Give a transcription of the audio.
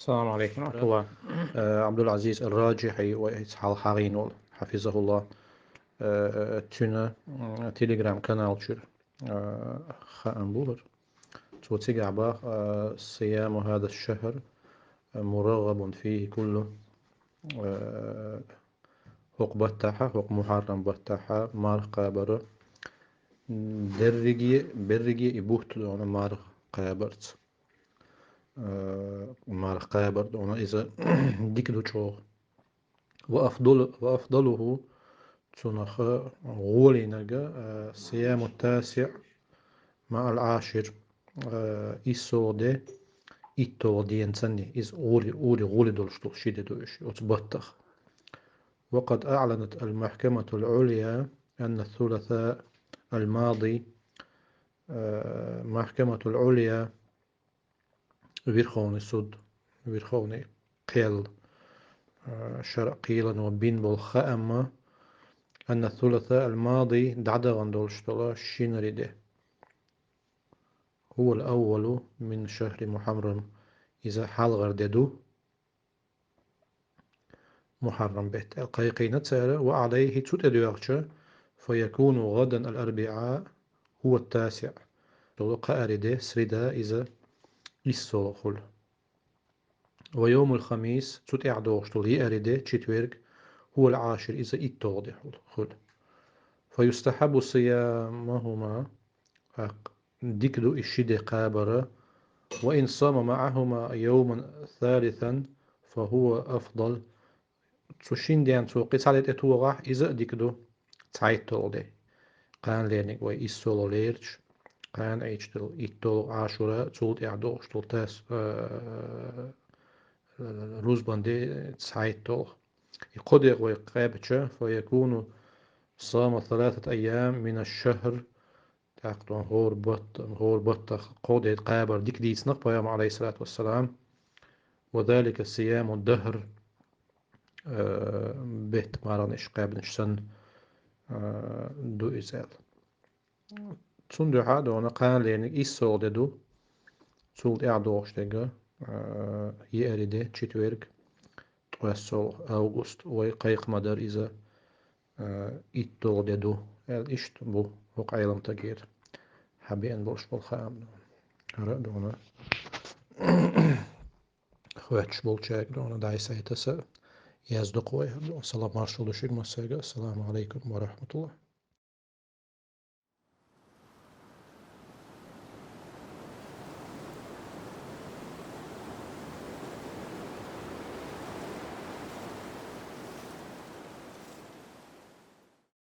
السلام عليكم ورحمة الله. عبد العزيز الراجحي وإسحاق حارينول حفظه الله. تنا تيليجرام كانال شر خان بوهر توتيج عبا صيام هذا الشهر مرغب فيه كله. حق بتاعها حق محرم بتاعها مارق قابر برجي يبوت دون مارق قابرت مارق قابر دون إذا ديك دو شو وأفضله تنخ غولي نجا صيام التاسع مع العاشر إيسودي إيتو دي نسني إز أولي دولشتو شيدي دوش أتبطخ. وقد أعلنت المحكمة العليا أن الثلاثاء الماضي محكمة العليا ويرخوني سود ويرخوني قيل شرقيلا وبين بالخأمة أن الثلاثاء الماضي دعدغن دولشتلا شينريده هو الأول من شهر محرم إذا حال ددو محرم بيت القيقين تسالة وعليه تتدوغش فيكون غدا الأربعاء هو التاسع لو قارده سردا إذا إسوخل. ويوم الخميس تتعدوغش لي أرده تشتويرك هو العاشر إذا إتوضح خل. فيستحب صيامهما ديكدو إشيد قابرة وإن صام معهما يوما ثالثا فهو أفضل. تشين ديان توقيت على اتوغح إذا ديكدو تعيتو دي قان لينك وي إسولو ليرش قان ايشتل إتو عاشورا تولت إعدو شتل تاس روزبان دي تعيتو يقدر ويقابتش فيكون صام 3 أيام من الشهر تاقتون غور بطخ قود قابر ديك ديس نقبيام عليه الصلاة والسلام. وذلك صيام الدهر بيت مارانش قابنش سن دو إزال تون هذا وانا قال لين إيسو دو تولد إعدوش دقا يأريدي تشتويرك توسو أوغست ويقيق مدار إذا إيتو دو الإشت بو وقعيلم تغيير حبيان بوش بالخام دونا خواتش بولشاك دونا داي سايتسا يازدقوي السلام عليكم ورحمة الله.